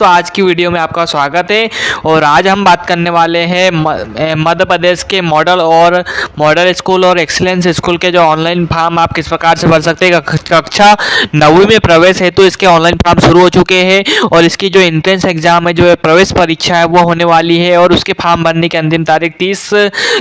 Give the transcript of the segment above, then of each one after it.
तो आज की वीडियो में आपका स्वागत है। और आज हम बात करने वाले हैं मध्य प्रदेश के मॉडल स्कूल और एक्सीलेंस स्कूल के जो ऑनलाइन फॉर्म आप किस प्रकार से भर सकते हैं। कक्षा 9वीं में प्रवेश हेतु इसके ऑनलाइन फॉर्म शुरू हो चुके हैं और इसकी जो एंट्रेंस एग्जाम है, जो प्रवेश परीक्षा है, वो होने वाली है। और उसके फॉर्म भरने की अंतिम तारीख 30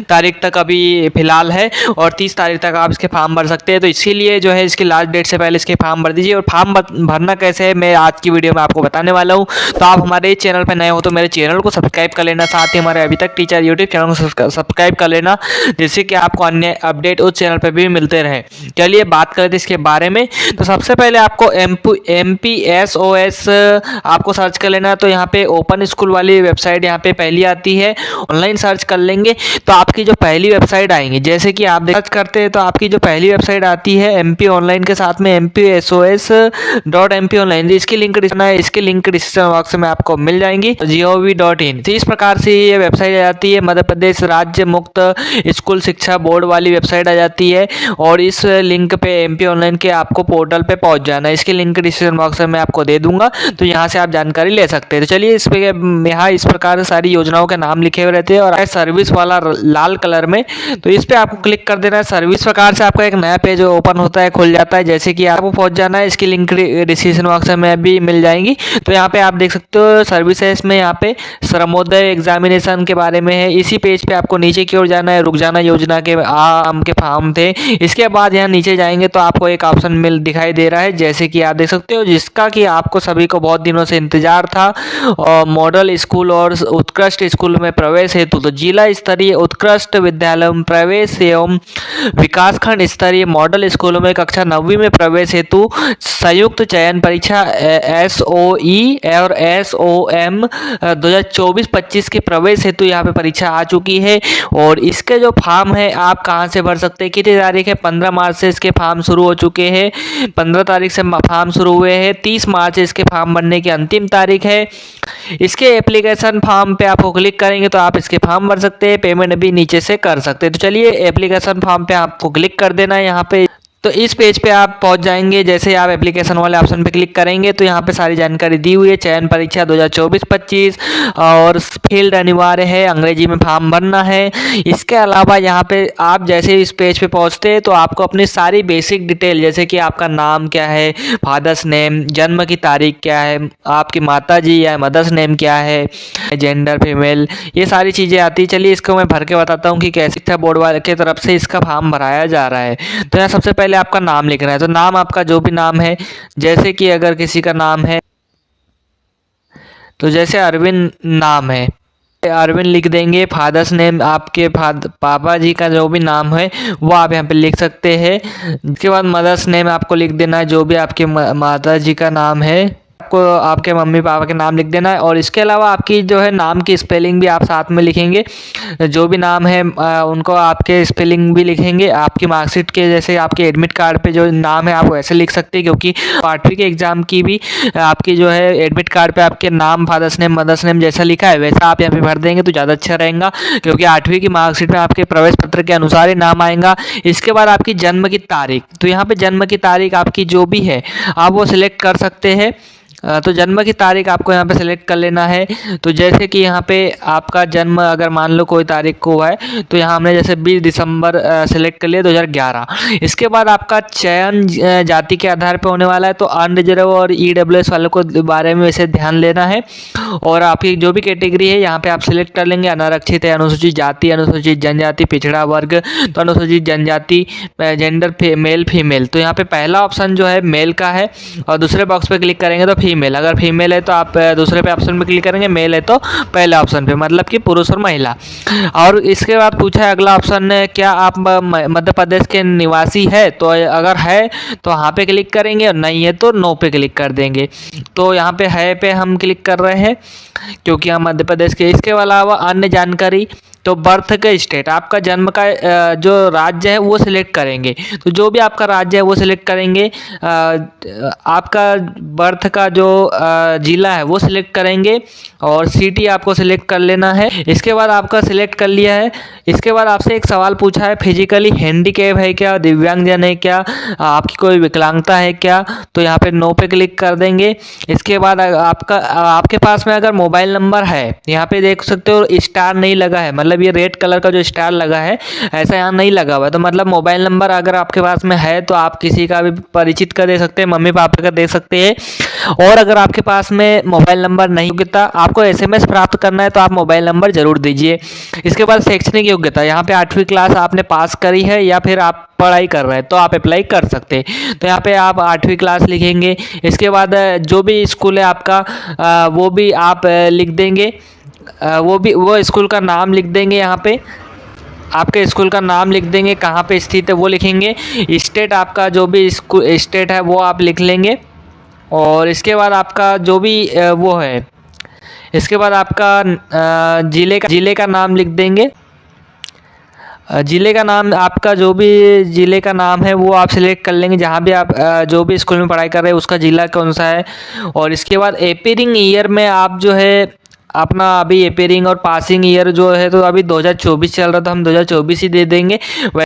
तारीख तक अभी फिलहाल है और 30 तारीख तक आप इसके फॉर्म भर सकते हैं। तो इसीलिए जो है इसकी लास्ट डेट से पहले इसके फॉर्म भर दीजिए। और फॉर्म भरना कैसे है मैं आज की वीडियो में आपको बताने वाला हूँ। तो आप हमारे चैनल पर नए हो तो मेरे चैनल को सब्सक्राइब कर लेना, साथ ही हमारे अभी तक टीचर यूट्यूब चैनल को सब्सक्राइब कर लेना, जिससे कि आपको अन्य अपडेट उस चैनल पर भी मिलते रहे। चलिए बात करते हैं इसके बारे में। तो सबसे पहले आपको MPSOS आपको सर्च कर लेना। तो यहाँ पे ओपन स्कूल वाली वेबसाइट यहाँ पे पहली आती है। ऑनलाइन सर्च कर लेंगे तो आपकी जो पहली वेबसाइट आएंगी, जैसे कि आप सर्च करते हैं तो आपकी जो पहली वेबसाइट आती है MP ऑनलाइन के साथ में MPSOS.MP ऑनलाइन, इसकी लिंक डिस्क्रिप्शन बॉक्स में आपको मिल जाएंगी gov.in। तो इस प्रकार से ये वेबसाइट आ जाती है। मध्य प्रदेश राज्य मुक्त स्कूल शिक्षा बोर्ड वाली वेबसाइट आ जाती है और इस लिंक पे MP ऑनलाइन के आपको पोर्टल पे पहुंच जाना है। इसकी लिंक डिस्क्रिप्शन बॉक्स में मैं आपको दे दूंगा, तो यहाँ से आप जानकारी ले सकते हैं। तो चलिए इस पे यहाँ इस प्रकार से सारी योजनाओं के नाम लिखे हुए रहते हैं और सर्विस वाला लाल कलर में, तो इस पे आपको क्लिक कर देना है। सर्विस प्रकार से आपका एक नया पेज ओपन होता है, खुल जाता है। जैसे कि आपको पहुंच जाना है, इसकी लिंक डिस्क्रिप्शन बॉक्स में भी मिल जाएंगी। तो यहाँ पे आप देख सकते हो सर्विसेज में यहाँ पे श्रमोदय एग्जामिनेशन के बारे में है। इसी पेज पे आपको नीचे की ओर जाना है, रुक जाना योजना के आम के फॉर्म थे। इसके बाद यहाँ नीचे जाएंगे तो आपको एक ऑप्शन दिखाई दे रहा है, जैसे कि आप देख सकते हो, जिसका कि आपको सभी को बहुत दिनों से इंतजार था। और मॉडल स्कूल और उत्कृष्ट स्कूल में प्रवेश हेतु तो जिला स्तरीय उत्कृष्ट विद्यालय में प्रवेश एवं विकासखंड स्तरीय मॉडल स्कूलों में कक्षा 9वीं में प्रवेश हेतु संयुक्त चयन परीक्षा SOE और SOM 2024-25 के प्रवेश हेतु यहाँ पे परीक्षा आ चुकी है। और इसके जो फॉर्म है आप कहाँ से भर सकते हैं, कितनी तारीख है, 15 मार्च से इसके फॉर्म शुरू हो चुके हैं। 15 तारीख से फॉर्म शुरू हुए हैं, 30 मार्च से इसके फॉर्म भरने की अंतिम तारीख है। इसके एप्लीकेशन फॉर्म पे आपको क्लिक करेंगे तो आप इसके फॉर्म भर सकते हैं, पेमेंट भी नीचे से कर सकते हैं। तो चलिए एप्लीकेशन फॉर्म पे आपको क्लिक कर देना है यहाँ पे। तो इस पेज पे आप पहुंच जाएंगे। जैसे आप एप्लीकेशन वाले ऑप्शन पे क्लिक करेंगे तो यहाँ पे सारी जानकारी दी हुई है। चयन परीक्षा 2024-25 और फील्ड अनिवार्य है, अंग्रेजी में फॉर्म भरना है। इसके अलावा यहाँ पे आप जैसे इस पेज पे पहुँचते हैं तो आपको अपनी सारी बेसिक डिटेल, जैसे कि आपका नाम क्या है, फादर्स नेम, जन्म की तारीख क्या है, आपकी माता जी या मदर्स नेम क्या है, जेंडर फीमेल, ये सारी चीज़ें आती है। चलिए इसको मैं भर के बताता हूँ कि कैसे शिक्षा बोर्ड वाले की तरफ से इसका फॉर्म भराया जा रहा है। तो यहाँ सबसे पहले आपका नाम लिखना है। तो नाम आपका जो भी नाम है, जैसे कि अगर किसी का नाम है तो जैसे अरविंद नाम है, अरविंद लिख देंगे। फादर्स नेम आपके पापा जी का जो भी नाम है वो आप यहाँ पे लिख सकते हैं। इसके बाद मदर्स नेम आपको लिख देना है, जो भी आपके माता जी का नाम है आपको आपके मम्मी पापा के नाम लिख देना है। और इसके अलावा आपकी जो है नाम की स्पेलिंग भी आप साथ में लिखेंगे, जो भी नाम है उनको आपके स्पेलिंग भी लिखेंगे। आपकी मार्कशीट के जैसे आपके एडमिट कार्ड पे जो नाम है आप वैसे लिख सकते हैं, क्योंकि 8वीं के एग्ज़ाम की भी आपकी जो है एडमिट कार्ड पे आपके नाम, फादर्स नेम, मदर्स नेम जैसा लिखा है वैसा आप यहाँ पे भर देंगे तो ज़्यादा अच्छा रहेगा, क्योंकि 8वीं की मार्कशीट में आपके प्रवेश पत्र के अनुसार ही नाम आएगा। इसके बाद आपकी जन्म की तारीख, तो यहाँ पे जन्म की तारीख आपकी जो भी है आप वो सिलेक्ट कर सकते हैं। तो जन्म की तारीख आपको यहाँ पे सिलेक्ट कर लेना है। तो जैसे कि यहाँ पे आपका जन्म अगर मान लो कोई तारीख को हुआ है तो यहाँ हमने जैसे 20 दिसंबर सिलेक्ट कर लिया 2011। इसके बाद आपका चयन जाति के आधार पे होने वाला है, तो अनरिजर्व और EWS वालों को बारे में वैसे ध्यान लेना है। और आपकी जो भी कैटेगरी है यहाँ पे आप सिलेक्ट कर लेंगे। अनारक्षित है, अनुसूचित जाति, अनुसूचित जनजाति, पिछड़ा वर्ग, तो अनुसूचित जनजाति, जेंडर मेल फीमेल। तो यहाँ पे पहला ऑप्शन जो है मेल का है और दूसरे बॉक्स पे क्लिक करेंगे तो फीमेल। अगर फीमेल है तो आप दूसरे पे ऑप्शन पे क्लिक करेंगे, मेल है तो पहले ऑप्शन पे, मतलब कि पुरुष और महिला। और इसके बाद पूछा है अगला ऑप्शन, क्या आप मध्य प्रदेश के निवासी है, तो अगर है तो यहाँ पे क्लिक करेंगे और नहीं है तो नो पे क्लिक कर देंगे। तो यहाँ पे है पे हम क्लिक कर रहे हैं क्योंकि हम मध्य प्रदेश के। इसके अलावा अन्य जानकारी, तो बर्थ का स्टेट, आपका जन्म का जो राज्य है वो सिलेक्ट करेंगे। तो जो भी आपका राज्य है वो सिलेक्ट करेंगे। आपका बर्थ का जो जिला है वो सिलेक्ट करेंगे। और सिटी आपको सिलेक्ट कर लेना है। इसके बाद आपका सिलेक्ट कर लिया है, इसके बाद आपसे एक सवाल पूछा है, फिजिकली हैंडीकैप है क्या, दिव्यांगजन है क्या, आपकी कोई विकलांगता है क्या, तो यहाँ पे नो पे क्लिक कर देंगे। इसके बाद आपके पास में अगर मोबाइल नंबर है, यहाँ पे देख सकते हो स्टार नहीं लगा है, मतलब ये रेड कलर का जो स्टार लगा है ऐसा यहाँ नहीं लगा हुआ है, तो मतलब मोबाइल नंबर अगर आपके पास में है तो आप किसी का भी परिचित का दे सकते हैं, मम्मी पापा का दे सकते हैं। और अगर आपके पास में मोबाइल नंबर नहीं योग्यता, आपको एसएमएस प्राप्त करना है तो आप मोबाइल नंबर जरूर दीजिए। इसके बाद शैक्षणिक योग्यता, यहाँ पे 8वीं क्लास आपने पास करी है या फिर आप पढ़ाई कर रहे हैं तो आप अप्लाई कर सकते हैं, तो यहाँ पे आप 8वीं क्लास लिखेंगे। इसके बाद जो भी स्कूल है आपका वो भी आप लिख देंगे, वो स्कूल का नाम लिख देंगे, यहाँ पे आपके स्कूल का नाम लिख देंगे, कहाँ पे स्थित है वो लिखेंगे, स्टेट आपका जो भी स्टेट है वो आप लिख लेंगे। और इसके बाद आपका जो भी वो है, इसके बाद आपका ज़िले का नाम लिख देंगे। ज़िले का नाम आपका जो भी ज़िले का नाम है वो आप सिलेक्ट कर लेंगे, जहाँ भी आप जो भी स्कूल में पढ़ाई कर रहे हैं उसका ज़िला कौन सा है। और इसके बाद अपीयरिंग ईयर में आप जो है अपना अभी अपीयरिंग और पासिंग ईयर जो है तो अभी 2024 चल रहा था, हम 2024 ही दे देंगे।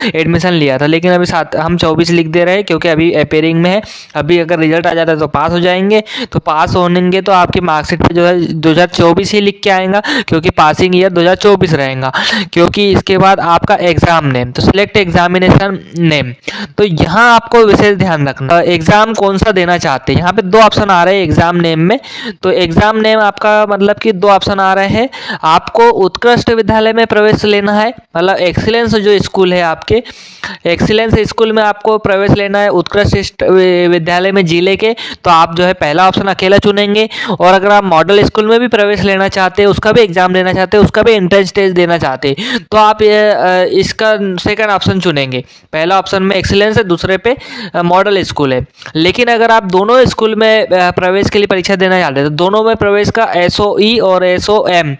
एडमिशन लिया था लेकिन अभी हम 24 लिख दे रहे हैं क्योंकि अभी अपीयरिंग में है। अभी अगर रिजल्ट आ जाता है तो पास हो जाएंगे, तो पास होंगे तो आपकी मार्कशीट पे जो है 2024 ही लिख के आएगा, क्योंकि पासिंग ईयर 2024 रहेगा। क्योंकि इसके बाद आपका एग्ज़ाम नेम, तो सिलेक्ट एग्जामिनेशन नेम, तो यहाँ आपको विशेष ध्यान रखना एग्ज़ाम कौन सा देना चाहते हैं। यहाँ पे 2 ऑप्शन आ रहे हैं एग्ज़ाम नेम में, तो एग्ज़ाम नेम आपका मतलब कि 2 ऑप्शन आ रहे हैं। आपको उत्कृष्ट विद्यालय में प्रवेश लेना है, मतलब एक्सीलेंस जो स्कूल है आपके एक्सीलेंस स्कूल में आपको प्रवेश लेना है, उत्कृष्ट विद्यालय में जिले के, तो आप जो है पहला ऑप्शन अकेला चुनेंगे। और अगर आप मॉडल स्कूल में भी प्रवेश लेना चाहते हैं, उसका भी एग्जाम देना चाहते हैं, उसका भी एंट्रेंस टेस्ट देना चाहते हैं, तो आप इसका सेकंड ऑप्शन चुनेंगे। पहला ऑप्शन में एक्सीलेंस है, दूसरे पे मॉडल स्कूल है। लेकिन अगर आप दोनों स्कूल में प्रवेश के लिए परीक्षा देना चाहते हैं, तो दोनों में प्रवेश का SOE और SOM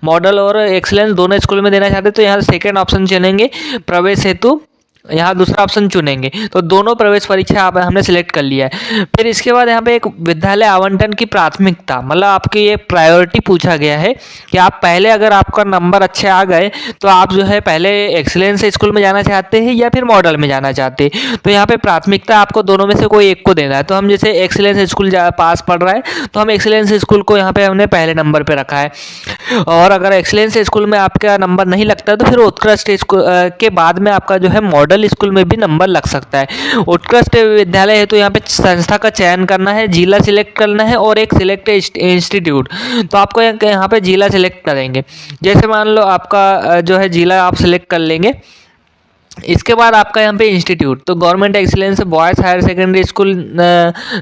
मॉडल और एक्सीलेंस दोनों स्कूल में देना चाहते हैं, तो यहाँ सेकंड ऑप्शन चुनेंगे प्रवेश हेतु, यहाँ दूसरा ऑप्शन चुनेंगे। तो दोनों प्रवेश परीक्षा हमने सिलेक्ट कर लिया है। फिर इसके बाद यहाँ पे एक विद्यालय आवंटन की प्राथमिकता, मतलब आपकी ये प्रायोरिटी पूछा गया है कि आप पहले अगर आपका नंबर अच्छे आ गए तो आप जो है पहले एक्सीलेंस स्कूल में जाना चाहते हैं या फिर मॉडल में जाना चाहते हैं। तो यहाँ पे प्राथमिकता आपको दोनों में से कोई एक को देना है। तो हम जैसे एक्सीलेंस स्कूल पास पढ़ रहा है तो हम एक्सीलेंस स्कूल को यहाँ पे हमने पहले नंबर पर रखा है। और अगर एक्सीलेंस स्कूल में आपका नंबर नहीं लगता तो फिर उत्कृष्ट स्कूल के बाद में आपका जो है मॉडल स्कूल में भी नंबर लग सकता है। उत्कृष्ट विद्यालय है तो यहाँ पे संस्था का चयन करना है, जिला सिलेक्ट करना है और एक सिलेक्ट इंस्टीट्यूट, तो आपको यहाँ पे जिला सिलेक्ट करेंगे। जैसे मान लो आपका जो है जिला आप सिलेक्ट कर लेंगे। इसके बाद आपका यहाँ पे इंस्टीट्यूट, तो government excellence boys higher secondary school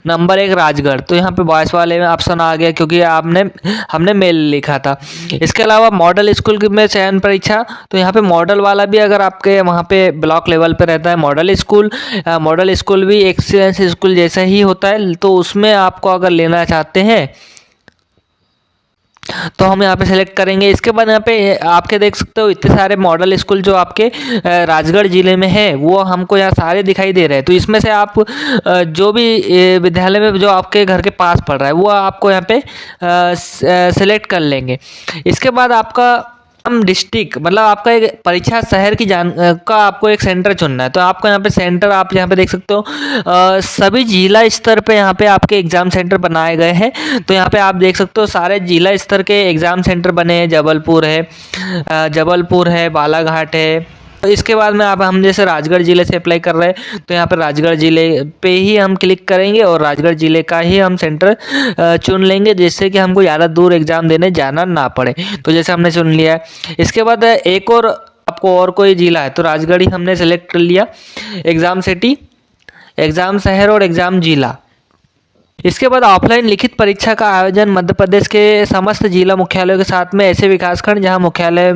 number 1 Rajgarh, तो यहाँ पे बॉयज़ वाले में ऑप्शन आ गया क्योंकि हमने मेल लिखा था। इसके अलावा मॉडल स्कूल में चयन परीक्षा, तो यहाँ पे मॉडल वाला भी अगर आपके वहाँ पे ब्लॉक लेवल पे रहता है मॉडल स्कूल भी एक्सीलेंस स्कूल जैसा ही होता है, तो उसमें आपको अगर लेना चाहते हैं तो हम यहाँ पे सेलेक्ट करेंगे। इसके बाद यहाँ पे आपके देख सकते हो इतने सारे मॉडल स्कूल जो आपके राजगढ़ जिले में है वो हमको यहाँ सारे दिखाई दे रहे हैं। तो इसमें से आप जो भी विद्यालय में जो आपके घर के पास पढ़ रहा है वो आपको यहाँ पे सेलेक्ट कर लेंगे। इसके बाद आपका हम डिस्ट्रिक्ट, मतलब आपका एक परीक्षा शहर की का आपको एक सेंटर चुनना है। तो आपको यहाँ पे सेंटर आप यहाँ पे देख सकते हो सभी जिला स्तर पे यहाँ पे आपके एग्ज़ाम सेंटर बनाए गए हैं। तो यहाँ पे आप देख सकते हो सारे जिला स्तर के एग्ज़ाम सेंटर बने हैं। जबलपुर है, बालाघाट है। तो इसके बाद में हम जैसे राजगढ़ ज़िले से अप्लाई कर रहे हैं तो यहाँ पर राजगढ़ ज़िले पे ही हम क्लिक करेंगे और राजगढ़ ज़िले का ही हम सेंटर चुन लेंगे, जिससे कि हमको ज़्यादा दूर एग्ज़ाम देने जाना ना पड़े। तो जैसे हमने चुन लिया है। इसके बाद एक और आपको और कोई ज़िला है तो राजगढ़ ही हमने सेलेक्ट कर लिया। एग्ज़ाम सिटी, एग्ज़ाम शहर और एग्ज़ाम जिला। इसके बाद ऑफलाइन लिखित परीक्षा का आयोजन मध्य प्रदेश के समस्त जिला मुख्यालयों के साथ में ऐसे विकासखंड जहां मुख्यालय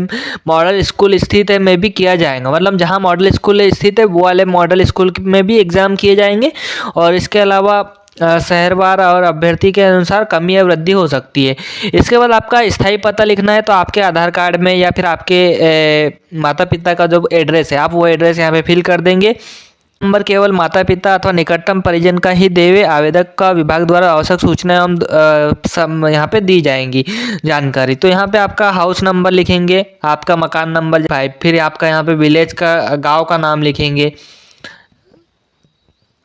मॉडल स्कूल स्थित है में भी किया जाएगा। मतलब जहां मॉडल स्कूल स्थित है वो वाले मॉडल स्कूल में भी एग्ज़ाम किए जाएंगे। और इसके अलावा शहरवार और अभ्यर्थी के अनुसार कमी या वृद्धि हो सकती है। इसके बाद आपका स्थायी पता लिखना है, तो आपके आधार कार्ड में या फिर आपके माता पिता का जो एड्रेस है आप वो एड्रेस यहाँ पे फिल कर देंगे। नंबर केवल माता पिता अथवा निकटतम परिजन का ही देवे। आवेदक का विभाग द्वारा आवश्यक सूचना एवं यहाँ पे दी जाएंगी जानकारी। तो यहाँ पे आपका हाउस नंबर लिखेंगे, आपका मकान नंबर 5, फिर आपका यहाँ पे विलेज का गांव का नाम लिखेंगे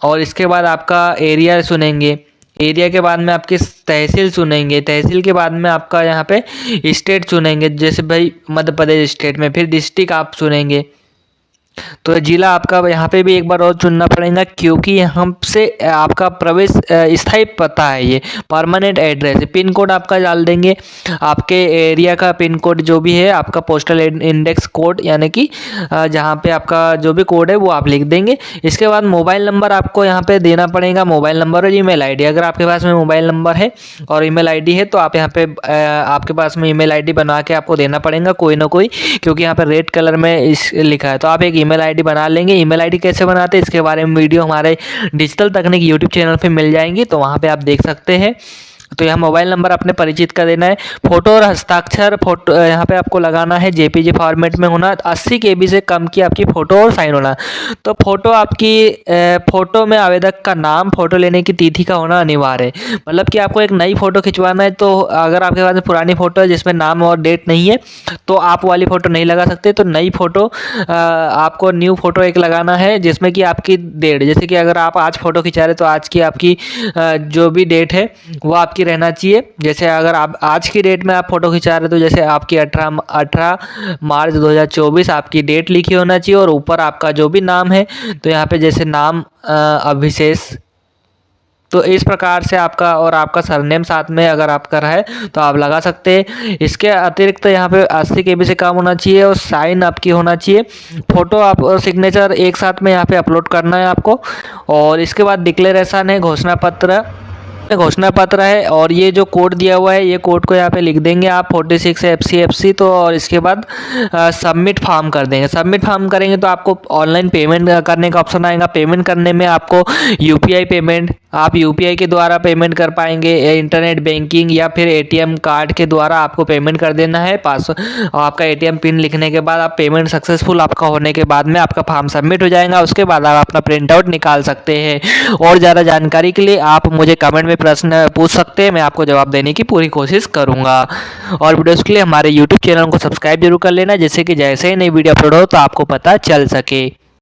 और इसके बाद आपका एरिया चुनेंगे। एरिया के बाद में आपकी तहसील चुनेंगे। तहसील के बाद में आपका यहाँ पे स्टेट चुनेंगे, जैसे भाई मध्य प्रदेश स्टेट में। फिर डिस्ट्रिक्ट आप चुनेंगे। तो जिला आपका यहाँ पे भी एक बार और चुनना पड़ेगा, क्योंकि यहाँ से आपका प्रवेश स्थायी पता है, ये परमानेंट एड्रेस है। पिन कोड आपका डाल देंगे, आपके एरिया का पिन कोड जो भी है, आपका पोस्टल इंडेक्स कोड, यानी कि जहाँ पे आपका जो भी कोड है वो आप लिख देंगे। इसके बाद मोबाइल नंबर आपको यहाँ पे देना पड़ेगा, मोबाइल नंबर और ईमेल आईडी। अगर आपके पास में मोबाइल नंबर है और ईमेल आईडी है तो आप यहाँ पे आपके पास में ईमेल आईडी बना के आपको देना पड़ेगा कोई ना कोई, क्योंकि यहाँ पे रेड कलर में लिखा है। तो आप एक ईमेल आईडी बना लेंगे। ईमेल आईडी कैसे बनाते हैं इसके बारे में वीडियो हमारे डिजिटल तकनीक यूट्यूब चैनल पे मिल जाएंगी, तो वहाँ पे आप देख सकते हैं। तो यहाँ मोबाइल नंबर अपने परिचित का देना है। फोटो और हस्ताक्षर फोटो यहाँ पे आपको लगाना है, जेपीजी फॉर्मेट में होना। 80 KB से कम की आपकी फ़ोटो और साइन होना। तो फोटो आपकी फ़ोटो में आवेदक का नाम, फ़ोटो लेने की तिथि का होना अनिवार्य है। मतलब कि आपको एक नई फ़ोटो खिंचवाना है, तो अगर आपके पास पुरानी फ़ोटो है जिसमें नाम और डेट नहीं है तो आप वाली फ़ोटो नहीं लगा सकते। तो नई फ़ोटो आपको न्यू फ़ोटो एक लगाना है, जिसमें कि आपकी डेट, जैसे कि अगर आप आज फ़ोटो खिंचा रहे तो आज की आपकी जो भी डेट है वो आपकी रहना चाहिए। जैसे अगर आप आज की डेट में आप फोटो खिंचा रहे तो जैसे आपकी 18 मार्च 2024 आपकी डेट लिखी होना चाहिए और ऊपर आपका जो भी नाम है, तो यहाँ पे जैसे नाम अभिशेष, तो इस प्रकार से आपका और आपका सरनेम साथ में अगर आपका है तो आप लगा सकते हैं। इसके अतिरिक्त यहाँ पे 80 KB से कम होना चाहिए और साइन आपकी होना चाहिए। फोटो आप और सिग्नेचर एक साथ में यहाँ पे अपलोड करना है आपको। और इसके बाद डिक्लेरेशन है, घोषणा पत्र है, और ये जो कोड दिया हुआ है ये कोड को यहाँ पे लिख देंगे आप 46 FC। तो और इसके बाद सबमिट फॉर्म कर देंगे। सबमिट फॉर्म करेंगे तो आपको ऑनलाइन पेमेंट करने का ऑप्शन आएगा। पेमेंट करने में आपको UPI पेमेंट, आप UPI के द्वारा पेमेंट कर पाएंगे, इंटरनेट बैंकिंग या फिर ATM कार्ड के द्वारा आपको पेमेंट कर देना है। आपका ATM पिन लिखने के बाद आप पेमेंट सक्सेसफुल आपका होने के बाद में आपका फॉर्म सबमिट हो जाएगा। उसके बाद आप अपना प्रिंट आउट निकाल सकते हैं। और ज़्यादा जानकारी के लिए आप मुझे कमेंट में प्रश्न पूछ सकते हैं, मैं आपको जवाब देने की पूरी कोशिश करूंगा। और वीडियोस के लिए हमारे YouTube चैनल को सब्सक्राइब जरूर कर लेना, जिससे कि जैसे ही नई वीडियो अपलोड हो तो आपको पता चल सके।